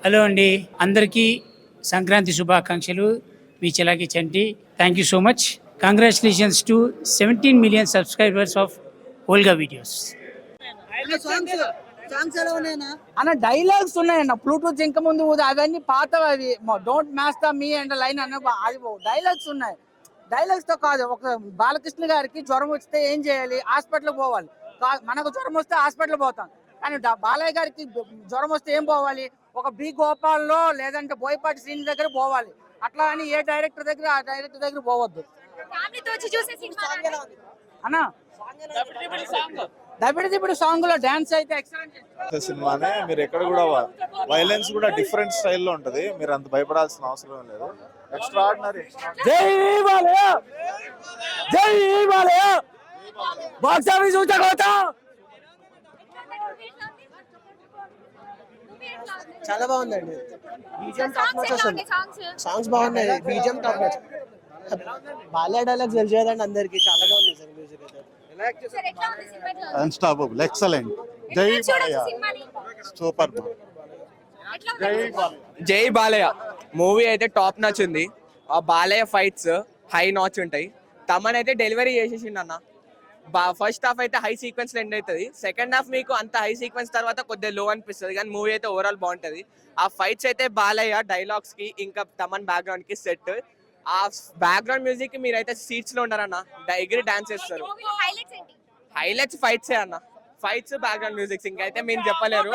Hello అండి, అందరికీ సంక్రాంతి శుభాకాంక్షలు. మీ Chilaki Chanti. Thank you so much. Congratulations to 17 million subscribers of Olga videos. Songs ఎలా ఉన్నాయన్నా? అన్న డైలాగ్స్ ఉన్నాయన్న. బ్లూటూత్ ఇంకా ముందు అవన్నీ పాతవి. అవి don't match the me and line అన్న అది డైలాగ్స్ ఉన్నాయి. డైలాగ్స్ తో కాదు. ఒక బాలకృష్ణ గారికి జ్వరం వస్తే ఏం చేయాలి? హాస్పిటల్ పోవాలి. మనకు జ్వరం వస్తే హాస్పిటల్ పోతాం. కానీ బాలయ్య గారికి జ్వరం వస్తే ఏం పోవాలి? ఒక బి గోపాల్లో లేదంటే బోయపాటి శ్రీని దగ్గర పోవాలి. అట్లా అని ఏ డైరెక్టర్ దగ్గర ఆ డైరెక్టర్ దగ్గర పోవద్దు అన్న. దబిడి సాంగ్ లో డాన్స్ అయితే ఎక్సలెంట్ సినిమానే. మీరు ఎక్కడ కూడా వైలెన్స్ కూడా డిఫరెంట్ స్టైల్లో ఉంటది. మీరు అంత భయపడాల్సిన అవసరం లేదు. ఎక్స్ట్రాఆర్డినరీ. జై బాలయ్య, జై బాలయ్య, బాక్స్ ఆఫీస్ ఊచకోతా. చాలా బాగుందండి. బీజిఎం టాప్ నాచ్ అసలు. సాంగ్స్ బాగున్నాయి, BGM top notch. Balayya dialogues తెలిసేదండి అందరికి. చాలా బాగుంది సార్ మ్యూజిక్ అయితే. Unstoppable, excellent. Jai Balayya, super. Jai Balayya movie అయితే టాప్ నాచ్ ఉంది. ఆ బాలయ్య ఫైట్స్ హై నాచ్ ఉంటాయి. తమన్ అయితే డెలివరీ చేసేసిండు అన్న. ఫస్ట్ హాఫ్ అయితే హై సీక్వెన్స్ ఎండ్ అవుతుంది. సెకండ్ హాఫ్ మీకు అంత హై సీక్వెన్స్ తర్వాత కొద్దిగా లో అనిపిస్తుంది, కానీ మూవీ అయితే ఓవరాల్ బాగుంటుంది. ఆ ఫైట్స్ అయితే బాలయ్య డైలాగ్స్ కి ఇంకా తమన్ బ్యాక్గ్రౌండ్ కి సెట్. ఆ బ్యాక్గ్రౌండ్ మ్యూజిక్ కి మీరైతే సీట్స్ లో ఉన్నారన్న, ఎగిరి డాన్స్ చేస్తారు. హైలైట్స్ ఫైట్సే అన్న. ఫైట్స్ బ్యాక్గ్రౌండ్ మ్యూజిక్ ఇంకైతే మీరు చెప్పలేరు.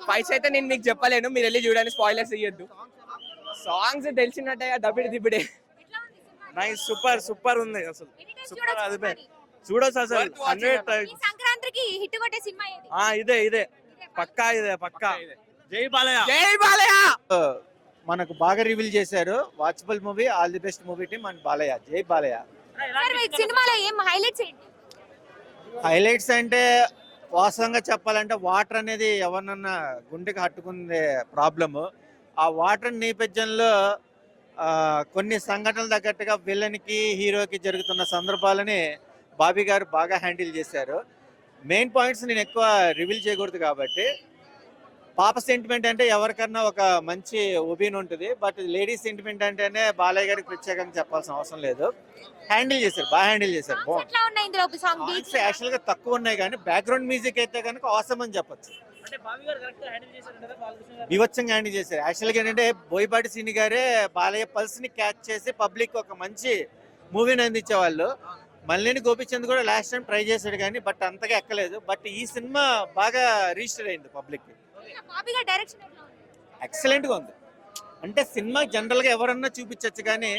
ఫైట్స్ అయితే నేను మీకు చెప్పలేను, మీరు వెళ్ళి చూడండి, స్పాయిలర్స్ ఇవ్వద్దు. సాంగ్స్ తెలిసినట్టే దబిడి దిబిడే. నైస్, సూపర్ సూపర్ ఉంది అసలు. సూపర్. అది చూడొచ్చు అసలు 100 టైమ్స్. సంక్రాంతికి హిట్ కొట్టే సినిమా ఇది. ఇదే పక్కా, పక్కా. జై బాలయ్య, జై బాలయ్య. మనకు బాగా రివీల్ చేశారు. Watchable movie, all the best movie team and Balayya. జై బాలయ్య. సార్ ఈ సినిమాలో ఏం హైలైట్స్ ఏంటి? హైలైట్స్ అంటే వాస్తవంగా చెప్పాలంటే వాటర్ అనేది ఎవరినన్నా గుండెకి హత్తుకునే ప్రాబ్లము. ఆ వాటర్ నేపథ్యంలో కొన్ని సంఘటనలు తగ్గట్టుగా విలన్కి హీరోకి జరుగుతున్న సందర్భాలని బాబీ గారు బాగా హ్యాండిల్ చేశారు. మెయిన్ పాయింట్స్ నేను ఎక్కువ రివీల్ చేయకూడదు కాబట్టి, పాప సెంటిమెంట్ అంటే ఎవరికన్నా ఒక మంచి ఒపీనియన్ ఉంటుంది. బట్ లేడీస్ సెంటిమెంట్ అంటేనే బాలయ్య గారికి ప్రత్యేకంగా చెప్పాల్సిన అవసరం లేదు. హ్యాండిల్ చేశారు, బాగా హ్యాండిల్ చేశారు. యాక్చువల్ గా తక్కువ ఉన్నాయి, కానీ బ్యాక్గ్రౌండ్ మ్యూజిక్ అయితే కనుక ఆసమ్ అని చెప్పొచ్చు. వివత్సంగా హ్యాండిల్ చేశారు. యాక్చువల్ గా ఏంటంటే బోయపాటి శ్రీని గారే బాలయ్య పల్స్ ని క్యాచ్ చేసి పబ్లిక్ ఒక మంచి మూవీని అందించేవాళ్ళు. మల్లేని గోపిచంద్ కూడా లాస్ట్ టైం ట్రై చేశాడు, కానీ బట్ అంతగా ఎక్కలేదు. బట్ ఈ సినిమా బాగా రిజిస్టర్ అయింది పబ్లిక్. ఎక్సలెంట్ గా ఉంది. అంటే సినిమా జనరల్ గా ఎవరన్నా చూపించచ్చు, కానీ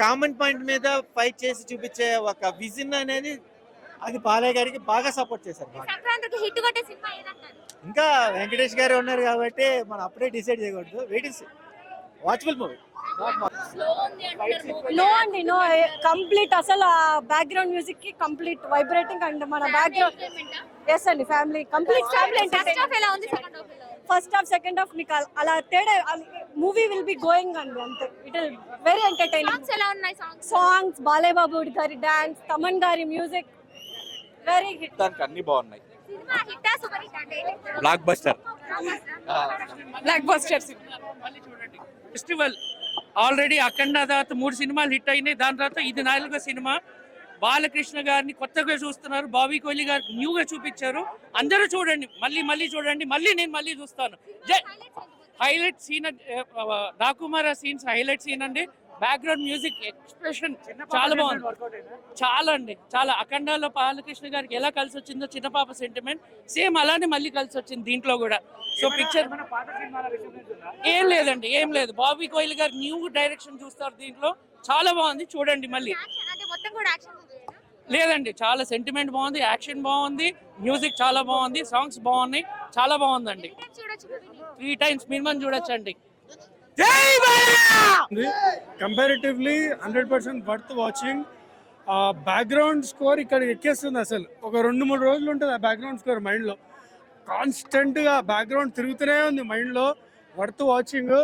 కామన్ పాయింట్ మీద ఫైట్ చేసి చూపించే ఒక విజన్ అనేది అది బాలయ్య గారికి బాగా సపోర్ట్ చేశారు. ఇంకా వెంకటేష్ గారు ఉన్నారు కాబట్టి మనం అప్పుడే డిసైడ్ చేయకూడదు. Wait is watchable movie. No అండి, నో. కంప్లీట్ అసలు బ్యాక్గ్రౌండ్ మ్యూజిక్ కి కంప్లీట్ వైబ్రేటింగ్ అండ్ మన బ్యాక్గ్రౌండ్. ఎస్ అండి, family complete family. First half second half మీకు అలా తేడా. మూవీ విల్ బి గోయింగ్ అండి అంతే. It will very entertaining. Songs, Balayya Babu గారి డాన్స్, తమన్ గారి మ్యూజిక్ వెరీ హిట్. అన్ని బాగున్నాయి. Blockbuster. Blockbuster festival already Akhanda తర్వాత 3 సినిమాలు హిట్ అయినాయి. దాని తర్వాత ఇది 4వ సినిమా. బాలకృష్ణ గారిని కొత్తగా చూస్తున్నారు, బాబీ కోహ్లీ గారు న్యూగా చూపించారు. అందరూ చూడండి, మళ్ళీ చూడండి, మళ్ళీ చూస్తాను. హైలైట్ సీన్ దాకుమారా సీన్స్ హైలైట్ సీన్ అండి. బ్యాక్గ్రౌండ్ మ్యూజిక్ ఎక్స్ప్రెషన్ చాలా బాగుంది. చాలా అండి, చాలా. అఖండాలో బాలకృష్ణ గారికి ఎలా కలిసి వచ్చిందో చిన్న పాప సెంటిమెంట్ సేమ్ అలానే మళ్ళీ కలిసి వచ్చింది దీంట్లో కూడా. సో పిక్చర్ ఏం లేదండి, ఏం లేదు. బాబీ కోహ్లీ గారు న్యూ డైరెక్షన్ చూస్తారు దీంట్లో. చాలా బాగుంది, చూడండి మళ్ళీ. లేదండి, చాలా సెంటిమెంట్ బాగుంది, యాక్షన్ బాగుంది, మ్యూజిక్ చాలా బాగుంది, సాంగ్స్ బాగున్నాయి, చాలా బాగుందండి. 3 times మినిమం చూడొచ్చండి. Comparatively 100% worth watching. Background score ఇక్కడ ఎక్కేస్తుంది అసలు. ఒక 2-3 రోజులు ఉంటుంది ఆ బ్యాక్గ్రౌండ్ స్కోర్ మైండ్లో. కాన్స్టెంట్గా బ్యాక్గ్రౌండ్ తిరుగుతూనే ఉంది మైండ్లో. Worth watching.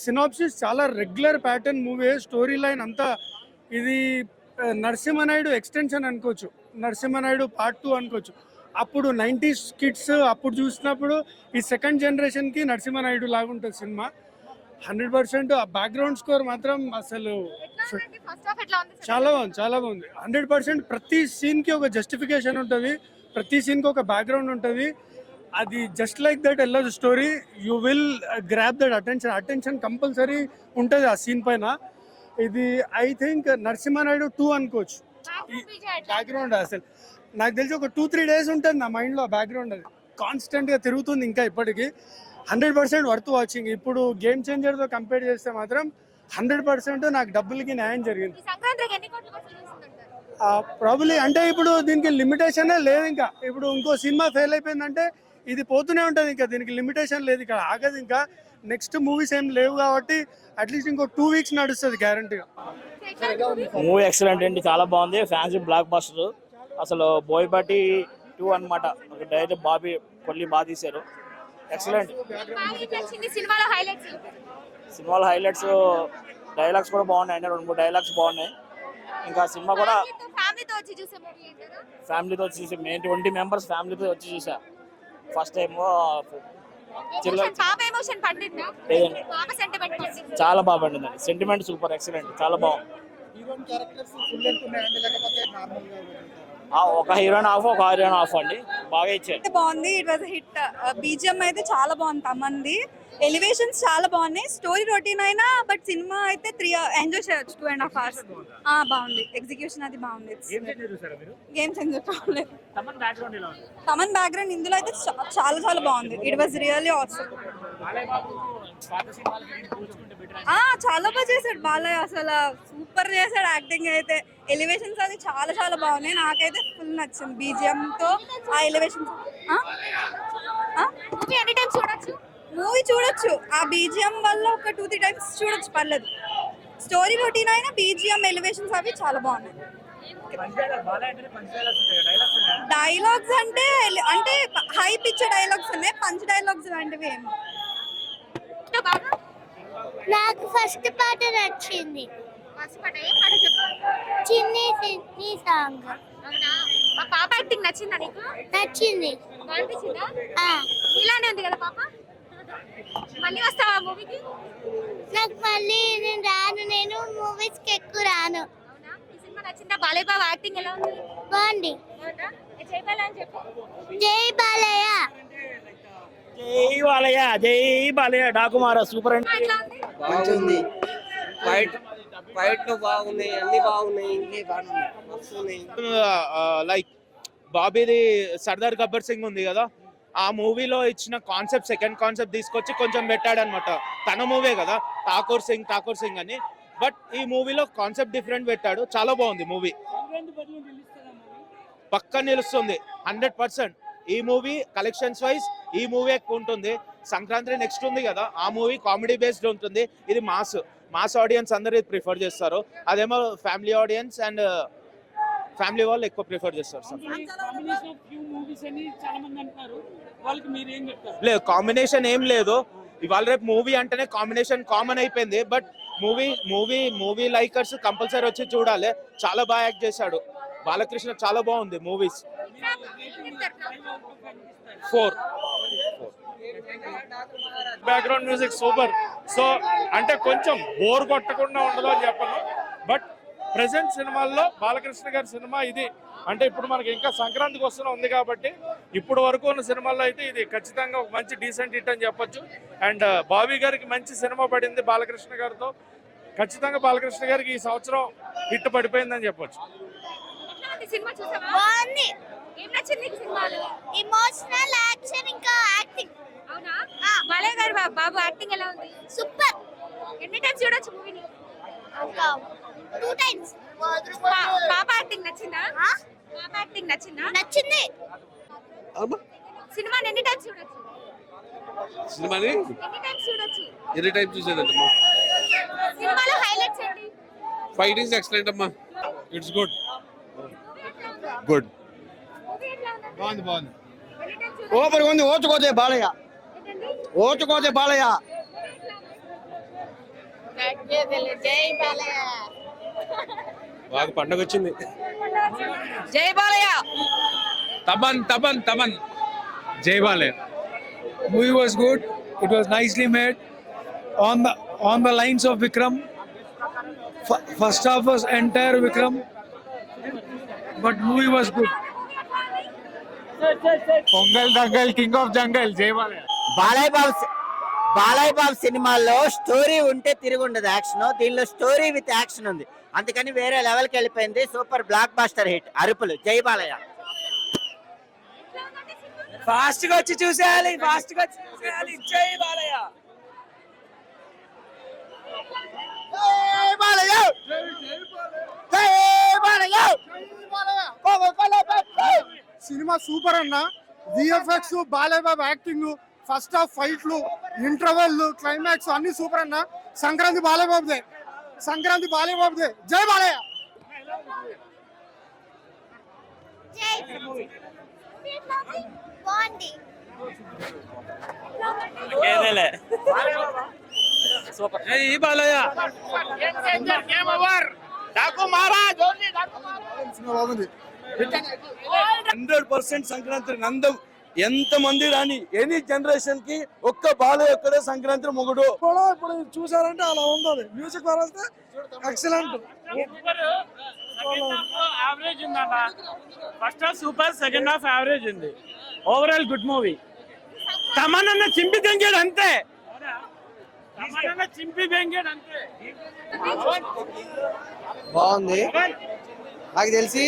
సినాప్సిస్ చాలా regular pattern movie. Story line అంతా ఇది నరసింహనాయుడు ఎక్స్టెన్షన్ అనుకోవచ్చు, నరసింహనాయుడు పార్ట్ 2 అనుకోవచ్చు. అప్పుడు 90s కిడ్స్ అప్పుడు చూసినప్పుడు ఈ సెకండ్ జనరేషన్కి నరసింహనాయుడు లాగా ఉంటుంది సినిమా. 100% ఆ బ్యాక్గ్రౌండ్ స్కోర్ మాత్రం అసలు ఫస్ట్ హాఫ్ ఎట్లా ఉంది చాలా బాగుంది, చాలా బాగుంది. 100% ప్రతి సీన్కి ఒక జస్టిఫికేషన్ ఉంటుంది, ప్రతి సీన్కి ఒక బ్యాక్గ్రౌండ్ ఉంటుంది. అది జస్ట్ లైక్ దట్ వెళ్ళదు story. You will grab that attention compulsory ఉంటుంది ఆ సీన్ పైన. ఇది ఐ థింక్ నరసింహనాయుడు 2 అనుకోవచ్చు. బ్యాక్గ్రౌండ్ అసలు నాకు తెలిసి ఒక 2-3 డేస్ ఉంటుంది నా మైండ్లో బ్యాక్గ్రౌండ్. అది కాన్స్టెంట్గా తిరుగుతుంది ఇంకా ఇప్పటికీ. 100% వర్త్ వాచింగ్. ఇప్పుడు గేమ్ చేంజర్తో కంపేర్ చేస్తే మాత్రం 100% నాకు డబ్బులకి న్యాయం జరిగింది. సంక్రాంతికి ఎన్ని కోట్ల వసూలు చేస్తుందంటారు? ప్రాబ్లీ అంటే ఇప్పుడు దీనికి లిమిటేషనే లేదు. ఇంకా ఇప్పుడు ఇంకో సినిమా ఫెయిల్ అయిపోయిందంటే ఇది పోతూనే ఉంటుంది, ఇంకా దీనికి లిమిటేషన్ లేదు, ఇక్కడ ఆగదు. ఇంకా నెక్స్ట్ మూవీస్ ఏం లేవు కాబట్టి అట్లీస్ట్ ఇంకో 2 వీక్స్ నడుస్తుంది గ్యారంటీగా. మూవీ ఎక్సలెంట్ అండి, చాలా బాగుంది. ఫ్యాన్సీ బ్లాక్ బస్టర్ అసలు. బోయపాటి 2 అనమాట. డైరెక్టర్ బాబీ కొల్లి బాగా తీశారు, ఎక్సలెంట్. సినిమాలో హైలైట్స్ సినిమాలో హైలైట్స్ డైలాగ్స్ కూడా బాగున్నాయి, 2-3 డైలాగ్స్ బాగున్నాయి. ఇంకా సినిమా కూడా ఫ్యామిలీతో వచ్చి చూసే మూవీ ఏంటో. ఫ్యామిలీతో వచ్చి చూసా. మేము 20 మెంబర్స్ ఫ్యామిలీతో వచ్చి చూసా. ఫస్ట్ టైం పాప ఎమోషన్ పండిందా? లేదండి, పాప సెంటిమెంట్ పండిందా? చాలా బాగా పండిందండి. సెంటిమెంట్ సూపర్, ఎక్సలెంట్, చాలా బాగుంది. ఒక హీరోయిన్ హాఫ్, ఒక హీరోయిన్ హాఫ్ అండి, బాగా ఇచ్చారు. బాగుంది. It was hit. బీజిఎం అయితే చాలా బాగుంది. తమన్ది ఎలివేషన్స్ చాలా బాగున్నాయి. స్టోరీ రొటీన్ అయినా బట్ సినిమా అయితే 3 ఎంజాయ్ చేయొచ్చు. 2.5 hours. బాగుంది. ఎగ్జిక్యూషన్ అది బాగుంది. గేమ్ చేంజర్ కాలేదు. తమన్ బ్యాక్గ్రౌండ్ ఇందులో అయితే చాలా చాలా బాగుంది. It was really awesome. చాలా బాగా చేశాడు బాలయ్య, అసలు సూపర్ చేశాడు యాక్టింగ్ అయితే. ఎలివేషన్స్ అది చాలా చాలా బాగున్నాయి. నాకైతే ఫుల్ నచ్చింది బీజిఎం తో ఆ ఎలివేషన్స్. మూవీ ఎన్ని టైమ్స్ చూడొచ్చు? మూవీ చూడొచ్చు. ఆ బీజిఎం వల్ల ఒక 2-3 times చూడొచ్చు, పర్లేదు. స్టోరీ రొటీన్ అయినా బీజిఎం ఎలివేషన్స్ అవి చాలా బాగున్నాయి. డైలాగ్స్ అంటే అంటే హై పిచ్ డైలాగ్స్ ఉన్నాయి, పంచ్ డైలాగ్స్ లాంటివి ఏమి. నాకు ఫస్ట్ పాట నచ్చింది. ఫస్ట్ పాట ఏ పాట చెప్పు? చిన్ని చిన్ని సాంగ్. అవునా? మా పాప యాక్టింగ్ నచ్చిందా నీకు? నచ్చింది. అనిపించిందా? ఇలానే ఉంది కదా పాప. మళ్ళీ వస్తావా మూవీకి? నాకు మళ్ళీ నేను రాను, నేను మూవీస్ కి ఎక్కువ రాను. అవునా? ఈ సినిమా నచ్చిందా? బాలయ్య బాబు యాక్టింగ్ ఎలా ఉంది? బాగుంది. అవునా? జై బాలయ్య అని చెప్పు. జై బాలయ్య. జై బాలయ్య, జై బాలయ్య. డాకుమార సూపర్ అండి. ఎట్లా ఉంది? బాగుంది. ఫైట్ బాగున్నాయి, అన్ని బాగున్నాయి, వస్తున్నాయి. లైక్ బాబీది సర్దార్ గబ్బర్ సింగ్ ఉంది కదా, ఆ మూవీలో ఇచ్చిన కాన్సెప్ట్, సెకండ్ కాన్సెప్ట్ తీసుకొచ్చి కొంచెం పెట్టాడు అనమాట. తన మూవీ కదా, ఠాకూర్ సింగ్ అని. బట్ ఈ మూవీలో కాన్సెప్ట్ డిఫరెంట్ పెట్టాడు, చాలా బాగుంది మూవీ. పక్కా నిలుస్తుంది 100%. ఈ మూవీ కలెక్షన్స్ వైజ్ ఈ మూవీ ఎక్కువ ఉంటుంది. సంక్రాంతి నెక్స్ట్ ఉంది కదా, ఆ మూవీ కామెడీ బేస్డ్ ఉంటుంది. ఇది మాస్ ఆడియన్స్ అందరూ ఇది ప్రిఫర్ చేస్తారు. అదేమో ఫ్యామిలీ ఆడియన్స్ అండ్ ఫ్యామిలీ వాళ్ళు ఎక్కువ ప్రిఫర్ చేస్తారు సార్. లేదు, కాంబినేషన్ ఏం లేదు. ఇవాళ రేపు మూవీ అంటేనే కాంబినేషన్ కామన్ అయిపోయింది. బట్ మూవీ లైకర్స్ కంపల్సరీ వచ్చి చూడాలి. చాలా బాగా యాక్ట్ చేశాడు బాలకృష్ణ, చాలా బాగుంది movies. 4 background music super. So అంటే కొంచెం బోర్ కొట్టకుండా ఉండదు అని చెప్పను. బట్ ప్రెసెంట్ సినిమాల్లో బాలకృష్ణ గారి సినిమా ఇది. అంటే ఇప్పుడు మనకి ఇంకా సంక్రాంతికి వస్తున్న ఉంది కాబట్టి ఇప్పుడు వరకు ఉన్న సినిమాల్లో అయితే ఇది ఖచ్చితంగా ఒక మంచి డీసెంట్ హిట్ అని చెప్పొచ్చు. అండ్ బాబీ గారికి మంచి సినిమా పడింది బాలకృష్ణ గారితో. ఖచ్చితంగా బాలకృష్ణ గారికి ఈ సంవత్సరం హిట్ పడిపోయిందని చెప్పొచ్చు. సినిమా చూసావా? బాగుంది. ఏం నచ్చింది నీకు సినిమాలో? ఎమోషనల్, యాక్షన్, ఇంకా యాక్టింగ్. అవునా? బాలయ్య గారు బాబు యాక్టింగ్ ఎలా ఉంది? సూపర్. ఎన్ని టైమ్స్ చూడొచ్చు మూవీని? 2 times. పాప యాక్టింగ్ నచ్చిందా? పాప యాక్టింగ్ నచ్చిందా? నచ్చింది. సినిమాని ఎన్ని టైమ్స్ చూడొచ్చు? సినిమాని ఎన్ని టైమ్స్ చూడొచ్చు? ఎన్ని టైమ్స్ చూసేదంటమ్మా. సినిమాలో హైలైట్స్ ఏంటి? ఫైటింగ్స్ ఎక్సలెంట్ అమ్మా. It's good. గుడ్. బాగుంది, బాగుంది. ఓపెన్ ఉంది. ఓచుకోతే బాలయ్య, ఓచుకోతే బాలయ్య. జై బాలయ్య. బాగా పండగ వచ్చింది. జై బాలయ్య. తమన్ జై Balayya. Movie was good. It was nicely made on the lines of Vikram. First half was entire Vikram, but movie was good. Pongal Dangal, King of Jungle, Jai Balaya. Balayya Babu సినిమాల్లో స్టోరీ ఉంటే తిరిగి ఉండదు యాక్షన్, దీనిలో స్టోరీ విత్ యాక్షన్ ఉంది, అందుకని వేరే లెవెల్కి వెళ్ళిపోయింది. Super blockbuster hit. అరుపులు జై బాలయ్య. ఫాస్ట్ గా వచ్చి చూసేయాలి, జై బాలయ్య. సినిమా సూపర్ అన్న. VFX, Balayya Babu acting, first half ఫైట్లు, ఇంటర్వెల్, క్లైమాక్స్ అన్ని సూపర్ అన్న. సంక్రాంతి బాలయ్య బాబుదే. జై బాలయ్య. బాగుంది. జై బాలయ్య. బాగుంది. 100% సంక్రాంతి నందం. ఎంత మంది రాని ఎనీ జనరేషన్ కి ఒక్క బాలయ్య ఒక్కడే సంక్రాంతి మొగుడు. ఇప్పుడు చూసారంటే అలా ఉంది. మ్యూజిక్ వస్తే ఎక్సలెంట్. యావరేజ్ ఉందన్న. First half super, second half average ఉంది. Overall good movie. తమనన్న చింపి బెంగాడు అంతే. బాగుంది. నాకు తెలిసి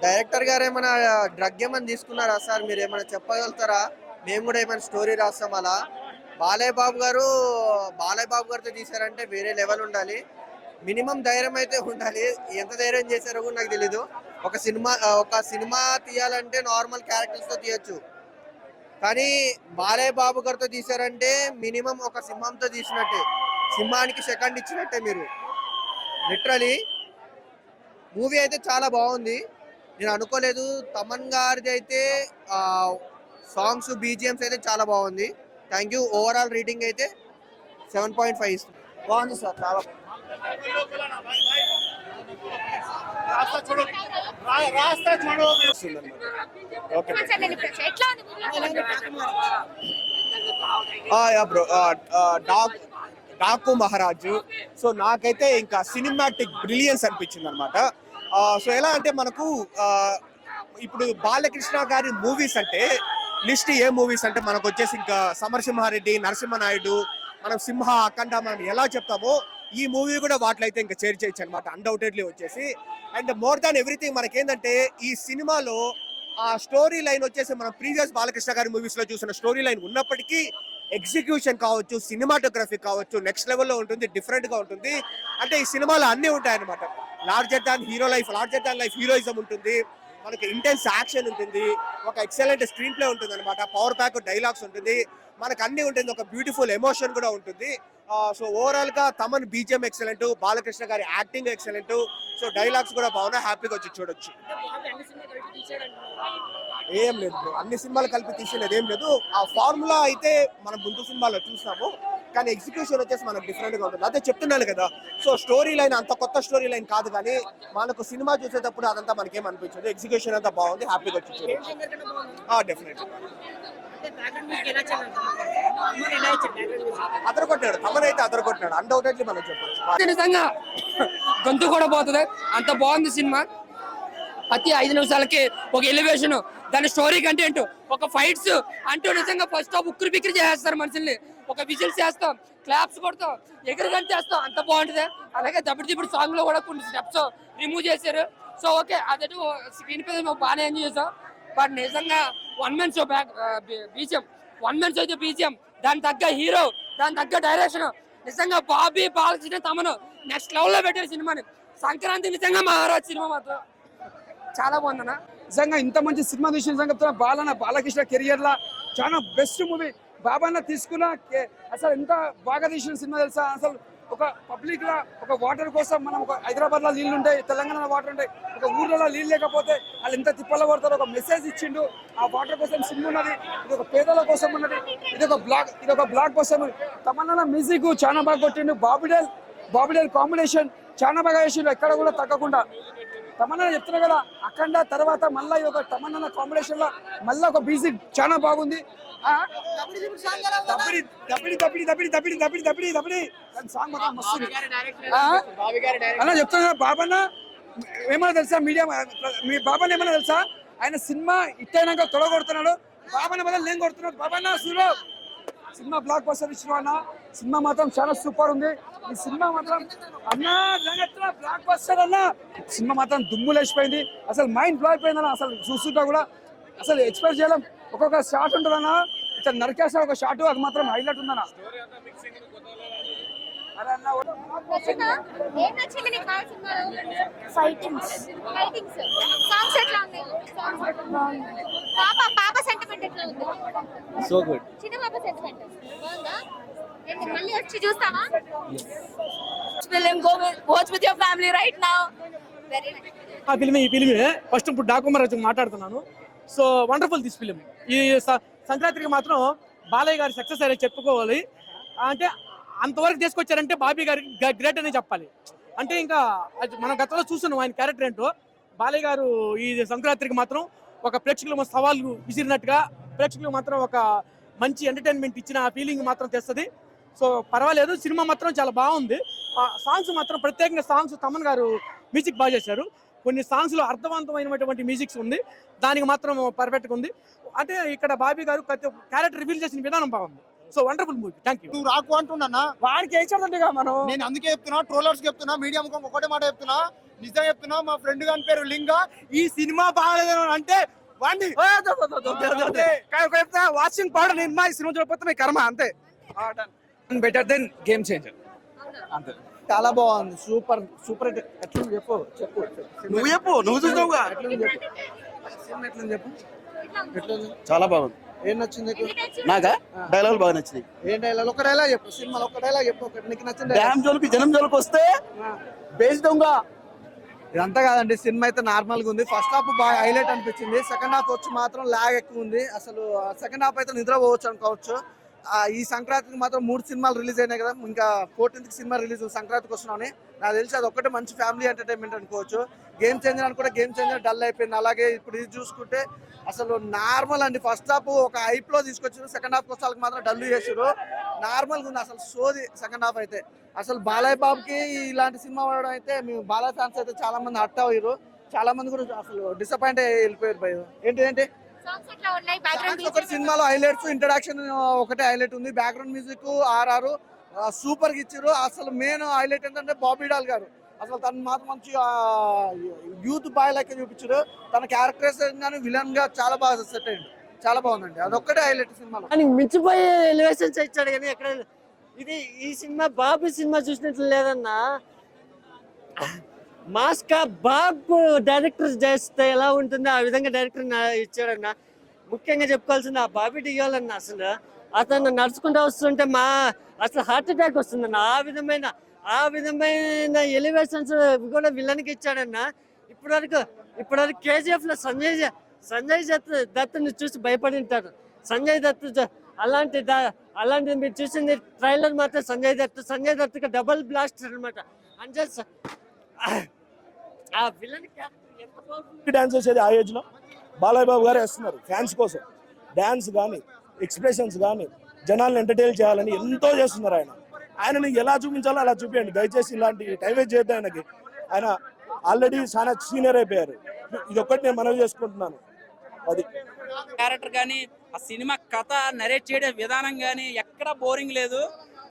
డైరెక్టర్ గారు ఏమైనా డ్రగ్ ఏమైనా తీసుకున్నారా సార్? మీరు ఏమైనా చెప్పగలుగుతారా? మేము కూడా ఏమైనా స్టోరీ రాస్తాం అలా. బాలయ్య బాబు గారితో తీసారంటే వేరే లెవెల్ ఉండాలి. మినిమం ధైర్యం అయితే ఉండాలి. ఎంత ధైర్యం చేశారో కూడా నాకు తెలీదు. ఒక సినిమా తీయాలంటే నార్మల్ క్యారెక్టర్స్ తో తీయచ్చు, కానీ బాలయ్య బాబు గారితో తీసారంటే మినిమం ఒక సింహంతో తీసినట్టే, సింహానికి సెకండ్ ఇచ్చినట్టే మీరు. లిటరలీ మూవీ అయితే చాలా బాగుంది. నేను అనుకోలేదు. తమన్ గారిది అయితే సాంగ్స్, బీజిఎమ్స్ అయితే చాలా బాగుంది. Thank you. ఓవరాల్ రేటింగ్ అయితే 7.5 ఇస్తుంది. బాగుంది సార్, చాలా ఎట్లా డాకు మహారాజు. సో నాకైతే ఇంకా సినిమాటిక్ బ్రిలియన్స్ అనిపించింది అనమాట. సో ఎలా అంటే మనకు ఇప్పుడు బాలకృష్ణ గారి మూవీస్ అంటే లిస్ట్ ఏ మూవీస్ అంటే మనకు వచ్చేసి ఇంకా సమరసింహారెడ్డి, నరసింహనాయుడు, మనం సింహ, అఖండ మనం ఎలా చెప్తామో ఈ మూవీ కూడా వాటిలో అయితే ఇంకా చేర్ చేయొచ్చు అనమాట, అన్డౌటెడ్లీ వచ్చేసి. అండ్ మోర్ దాన్ ఎవ్రీథింగ్ మనకేంటంటే ఈ సినిమాలో ఆ స్టోరీ లైన్ వచ్చేసి మనం ప్రీవియస్ బాలకృష్ణ గారి మూవీస్ లో చూసిన స్టోరీ లైన్ ఉన్నప్పటికీ ఎగ్జిక్యూషన్ కావచ్చు, సినిమాటోగ్రఫీ కావచ్చు నెక్స్ట్ లెవెల్లో ఉంటుంది, డిఫరెంట్ గా ఉంటుంది. అంటే ఈ సినిమాలో అన్నీ ఉంటాయి అనమాట. లార్జర్ దాన్ లైఫ్ హీరోయిజం ఉంటుంది, మనకి ఇంటెన్స్ యాక్షన్ ఉంటుంది, ఒక ఎక్సలెంట్ స్క్రీన్ ప్లే ఉంటుంది అనమాట, పవర్ ప్యాక్ డైలాగ్స్ ఉంటుంది, మనకు అన్ని ఉంటుంది, ఒక బ్యూటిఫుల్ ఎమోషన్ కూడా ఉంటుంది. సో ఓవరాల్ గా తమన్ బీజిఎం ఎక్సలెంట్, బాలకృష్ణ గారి యాక్టింగ్ ఎక్సలెంట్, సో డైలాగ్స్ కూడా బాగున్నాయి, హ్యాపీగా వచ్చి చూడొచ్చు. ఏం లేదు బ్రో, అన్ని సినిమాలు కలిపి తీసేది ఏం లేదు. ఆ ఫార్ములా అయితే మనం ముందు సినిమాలో చూసాము, కానీ ఎగ్జిక్యూషన్ వచ్చేసి మనకు డిఫరెంట్ గా ఉంటుంది. అదే చెప్తున్నాను కదా. సో స్టోరీ లైన్ అంత కొత్త స్టోరీ లైన్ కాదు, కానీ మనకు సినిమా చూసేటప్పుడు అదంతా మనకేం అనిపించదు. ఎగ్జిక్యూషన్ అంతా బాగుంది, హ్యాపీగా వచ్చి చూడొచ్చు. డెఫినెట్లీ అదరగొట్టాడు, తమనైతే అదరగొట్టాడు, అన్డౌటెడ్లీ మనం చెప్పొచ్చు. నిజంగా గొంతు కూడా పోతుంది, అంత బాగుంది సినిమా. ప్రతి 5 నిమిషాలకి ఒక ఎలివేషన్, దాని స్టోరీ కంటెంట్, ఒక ఫైట్స్ అంటూ నిజంగా ఫస్ట్ హాఫ్ ఉక్కిరి బిక్కిరి చేస్తారు మనుషుల్ని. ఒక విజిల్స్ చేస్తాం, క్లాప్స్ కొడతాం, ఎగురుగంట చేస్తాం, అంత బాగుంటుంది. అలాగే దప్పుడు సాంగ్ లో కూడా కొన్ని స్టెప్స్ రిమూవ్ చేశారు. సో ఓకే, అదటు స్క్రీన్ పై బాగానే ఎంజాయ్ చేసాం. బట్ నిజంగా వన్ మ్యాన్ షో అయితే బీజిఎం, దాని తగ్గ హీరో, దాని తగ్గ డైరెక్షన్, నిజంగా బాబీ బాలకృష్ణ తమను నెక్స్ట్ లెవెల్ లో పెట్టారు సినిమాని. సంక్రాంతి నిజంగా మహారాజ్ సినిమా మాత్రం చాలా బాగుందన్న. నిజంగా ఇంత మంచి సినిమా తీసిన నిజంగా బాలకృష్ణ కెరియర్ లా చాలా బెస్ట్ మూవీ. బాబాన్న తీసుకున్న అసలు ఎంత బాగా తీసిన సినిమా తెలుసా? అసలు ఒక పబ్లిక్ లా ఒక వాటర్ కోసం, మనం ఒక హైదరాబాద్ లో నీళ్లు ఉంటాయి, తెలంగాణలో వాటర్ ఉంటాయి, ఒక ఊర్లలో నీళ్ళు లేకపోతే వాళ్ళు ఎంత తిప్పలు పడతారో ఒక మెసేజ్ ఇచ్చిండు. ఆ వాటర్ కోసం సినిమా ఉన్నది, ఇది ఒక పేదల కోసం ఉన్నది, ఇది ఒక బ్లాక్ కోసం. తమన్నా మ్యూజిక్ చాలా బాగా కొట్టిండు. బాబిడేల్ కాంబినేషన్ చాలా బాగా చేసిండు, ఎక్కడ కూడా తగ్గకుండా. తమన్నా చెప్తున్నా కదా, అఖండ తర్వాత మళ్ళీ ఒక తమన్నా కాంబినేషన్ లో మళ్ళీ ఒక మ్యూజిక్ చాలా బాగుంది. సాంగ్ మాత్రం మస్తు అన్న చెప్తున్నా. బాబన్న ఏమన్నా తెలుసా, మీడియా మీ బాబన్న ఏమన్నా తెలుసా, ఆయన సినిమా ఇట్టయినాక తొడగొడుతున్నాడు, బాబన్న బదులు నేను కొడుతున్నాడు. బాబన్న సూరో సినిమా బ్లాక్ బస్టర్ ఇచ్చిన అన్న, సినిమా మాత్రం చాలా సూపర్ ఉంది. ఈ సినిమా మాత్రం అన్న బ్లాక్ బస్టర్ అన్న, సినిమా మాత్రం దుమ్ము లేచిపోయింది. అసలు మైండ్ బ్లో అయిపోయింది అన్న. అసలు చూస్తుంటా కూడా అసలు ఎక్స్పెక్ట్ చేయలేం. ఒక్కొక్క షాట్ ఉంటుంది అన్న, ఇట్లా నరికేసిన ఒక షాట్, అది మాత్రం హైలైట్ ఉందన్న. ఫైటింగ్స్ సాంగ్స్ ఎట్లా ఉన్నాయి? పాప సెంటిమెంట్ ఎట్లా ఉంది? So good. చిన్న పాప సెంటిమెంట్ బాగుందా? ఏంటి మళ్ళీ వచ్చి చూస్తావా? Film, go watch with your family right now. Very nice. ఈ ఫిలిం ఫస్ట్ ఇప్పుడు డాక్యుమెంటరీ మాట్లాడుతున్నాను. So wonderful this film. ఈ సంక్రాంతికి మాత్రం బాలయ్య గారి సక్సెస్ అనేది చెప్పుకోవాలి. అంటే అంతవరకు తీసుకొచ్చారంటే బాబీ గారికి గ్రేట్ అనే చెప్పాలి. అంటే ఇంకా మనం గతంలో చూస్తున్నాం ఆయన క్యారెక్టర్ ఏంటో. బాలయ్య గారు ఈ సంక్రాంతికి మాత్రం ఒక ప్రేక్షకులు సవాళ్ళు విసిరినట్టుగా ప్రేక్షకులు మాత్రం ఒక మంచి ఎంటర్టైన్మెంట్ ఇచ్చిన ఫీలింగ్ మాత్రం తెస్తుంది. సో పర్వాలేదు, సినిమా మాత్రం చాలా బాగుంది. సాంగ్స్ మాత్రం ప్రత్యేకంగా సాంగ్స్ తమన్ గారు మ్యూజిక్ బాగా చేశారు. కొన్ని సాంగ్స్లో అర్థవంతమైనటువంటి మ్యూజిక్స్ ఉంది, దానికి మాత్రం పర్ఫెక్ట్గా ఉంది. అంటే ఇక్కడ బాబీ గారు క్యారెక్టర్ రివీల్ చేసిన విధానం బాగుంది. So wonderful movie. Thank you. నువ్వు రాకు అంటున్నా, వాడికి వేసాడంటే మనం, నేను అందుకే చెప్తున్నా, ట్రోలర్స్ చెప్తున్నా, మీడియా ముఖం ఒకటే మాట చెప్తున్నా, నిజం చెప్తున్నా. మా ఫ్రెండ్ గారి పేరు లింగ. ఈ సినిమా బాగాలేదు అంటే వాచింగ్ పౌడర్ నిర్మా ఈ సినిమా చూడకపోతే మీ కర్మ అంతే. బెటర్ దెన్ గేమ్ చేంజర్ అంతే. చాలా బాగుంది, సూపర్ సూపర్. ఎట్లా చెప్పు చెప్పు నువ్వు చెప్పు, నువ్వు చూసావుగా, ఎట్లా చెప్పు ఎట్లా చెప్పు. చాలా బాగుంది. ఏం నచ్చింది నాకా? డైలాగ్ బాగా నచ్చింది. ఏం డైలాగ్? ఒక డైలాగ్ చెప్పు, సినిమాలో ఒక డైలాగ్ చెప్పు. నీకు నచ్చిన డ్యామ్ జోలికి జనం జోలికి వస్తే బేస్ దొంగ. ఇదంతా కాదండి, సినిమా అయితే నార్మల్ గా ఉంది. ఫస్ట్ హాఫ్ బాగా హైలైట్ అనిపించింది, సెకండ్ హాఫ్ వచ్చి మాత్రం లాగ్ ఎక్కువ ఉంది. అసలు సెకండ్ హాఫ్ అయితే నిద్రపోవచ్చు అనుకోవచ్చు. ఈ సంక్రాంతికి మాత్రం 3 సినిమాలు రిలీజ్ అయినాయి కదా, ఇంకా 14th సినిమా రిలీజ్ సంక్రాంతికి వస్తున్నామని నాకు తెలిసి అది ఒక్కటే మంచి ఫ్యామిలీ ఎంటర్టైన్మెంట్ అనుకోవచ్చు. గేమ్ చేంజర్ అనుకుంటే గేమ్ చేంజర్ డల్ అయిపోయింది. అలాగే ఇప్పుడు ఇది చూసుకుంటే అసలు నార్మల్ అండి. ఫస్ట్ హాఫ్ ఒక హైప్ లో తీసుకొచ్చారు, సెకండ్ హాఫ్ వచ్చేసరికి మాత్రం డల్ చేసారు. నార్మల్ గా ఉంది అసలు సోది సెకండ్ హాఫ్ అయితే. అసలు బాలయ్య బాబుకి ఇలాంటి సినిమా వాడడం అయితే మేము బాలయ్య ఫ్యాన్స్ అయితే చాలా మంది హర్ట్ అయ్యారు, చాలా మంది కూడా అసలు డిసప్పాయింట్ అయ్యి వెళ్ళిపోయారు. భయ ఏంటి సాంగ్స్ ఎట్లా ఉన్నాయి? బ్యాక్గ్రౌండ్ ఒకటి సినిమాలో హైలైట్స్, ఇంట్రడక్షన్ ఒకటే హైలైట్ ఉంది, బ్యాక్గ్రౌండ్ మ్యూజిక్ ఆర్ఆర్ సూపర్ గా ఇచ్చారు. అసలు మెయిన్ హైలైట్ ఏంటంటే బాబీ డాల్ గారు, అసలు తను మాత్రం మంచి యూత్ బాయ్ లెక్క చూపించారు. తన క్యారెక్టరైజేషన్ గానీ విలన్ గా చాలా బాగా సెట్ అయ్యింది, చాలా బాగుందండి. అదొక్కటే హైలైట్ సినిమాలో. మించిపోయే ఎలివేషన్స్ ఇచ్చాడు కానీ ఎక్కడ ఇది ఈ సినిమా బాబు సినిమా చూసినట్లు లేదన్నా. మాస్కా బాబు డైరెక్టర్ చేస్తే ఎలా ఉంటుందో ఆ విధంగా డైరెక్టర్ ఇచ్చాడన్న. ముఖ్యంగా చెప్పుకోవాల్సింది ఆ బాబీ డియోల్ అసలు అతను నడుచుకుంటూ వస్తుంటే అసలు హార్ట్ అటాక్ వస్తుందన్న. ఆ విధమైన ఎలివేషన్స్ కూడా విలన్కి ఇచ్చాడన్న. ఇప్పటివరకు కేజీఎఫ్ లో సంజయ్ దత్తుని చూసి భయపడి ఉంటారు. సంజయ్ దత్ అలాంటి మీరు చూసింది ట్రైలర్ మాత్రం సంజయ్ దత్తుకి డబుల్ బ్లాస్ట్ అనమాట. అంటే ఆ విలన్ డాన్స్ చేసేది ఆ ఏజ్ లో బాలయ్య బాబు గారు వేస్తున్నారు ఫ్యాన్స్ కోసం. డాన్స్ కానీ ఎక్స్ప్రెషన్స్ కానీ జనాలను ఎంటర్టైన్ చేయాలని ఎంతో చేస్తున్నారు. ఆయనని ఎలా చూపించాలో అలా చూపించండి దయచేసి. ఇలాంటి టైం వేస్ట్ చేయొద్దు ఆయనకి. ఆయన ఆల్రెడీ చాలా సీనియర్ అయిపోయారు. ఇది ఒక్కటి నేను మనవి చేసుకుంటున్నాను. అది క్యారెక్టర్ కానీ ఆ సినిమా కథ నరేట్ చేయడం విధానం కానీ ఎక్కడ బోరింగ్ లేదు.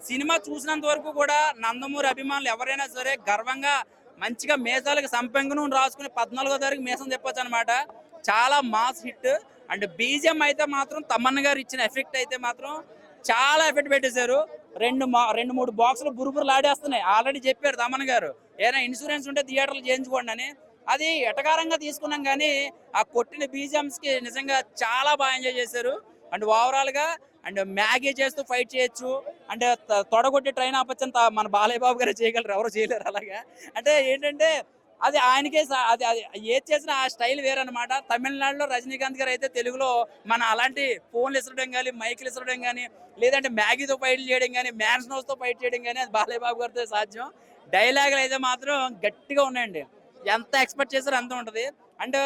సినిమా చూసినంత వరకు కూడా నందమూరి అభిమానులు ఎవరైనా సరే గర్వంగా మంచిగా మేసాలకు సంపెంగను రాసుకుని 14వ తారీఖు మేసం చెప్పొచ్చు అనమాట. చాలా మాస్ హిట్. అండ్ బీజిఎం అయితే మాత్రం తమన్ గారు ఇచ్చిన ఎఫెక్ట్ అయితే మాత్రం చాలా ఎఫెక్ట్ పెట్టేశారు. 2-3 బాక్సులు బురుబురులు ఆడేస్తున్నాయి. ఆల్రెడీ చెప్పారు తమన్ గారు, ఏదైనా ఇన్సూరెన్స్ ఉంటే థియేటర్లు చేయించుకోండి అని. అది ఎటకారంగా తీసుకున్నాం కానీ ఆ కొట్టిన బీజిఎమ్స్ కి నిజంగా చాలా బాగా ఎంజాయ్ చేశారు. అండ్ ఓవరాల్ గా అండ్ మ్యాగీ చేస్తూ ఫైట్ చేయొచ్చు, అంటే తొడగొట్టి ట్రైన్ ఆపచ్చని మన బాలయ్య బాబు గారు చేయగలరు, ఎవరు చేయలేరు. అలాగా అంటే ఏంటంటే అది ఆయనకే అది ఏది చేసిన ఆ స్టైల్ వేరనమాట. తమిళనాడులో రజనీకాంత్ గారు అయితే తెలుగులో మన అలాంటి ఫోన్లు ఇసరడం కానీ మైకులు ఇసరడం కానీ లేదంటే మ్యాగీతో ఫైట్లు చేయడం కానీ మ్యాన్స్ నోస్తో ఫైట్ చేయడం కానీ అది బాలయ్య బాబు గారితో సాధ్యం. డైలాగులు అయితే మాత్రం గట్టిగా ఉన్నాయండి. ఎంత ఎక్స్పెక్ట్ చేశారో అంత ఉంటుంది. అండ్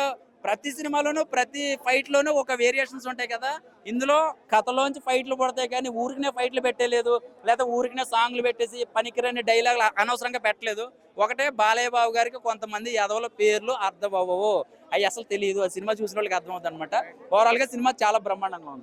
ప్రతి సినిమాలోనూ ప్రతి ఫైట్ లోనూ ఒక వేరియేషన్స్ ఉంటాయి కదా, ఇందులో కథలోంచి ఫైట్లు పడతాయి కానీ ఊరికినే ఫైట్లు పెట్టలేదు, లేదా ఊరికినే సాంగ్లు పెట్టేసి పనికిరాని డైలాగ్ అనవసరంగా పెట్టలేదు. ఒకటే బాలయ్య బాబు గారికి కొంతమంది యాదవుల పేర్లు అర్థం అవ్వవు, అవి అసలు తెలియదు. ఆ సినిమా చూసిన వాళ్ళకి అర్థమవుతుంది అనమాట. ఓవరాల్ గా సినిమా చాలా బ్రహ్మాండంగా ఉంది.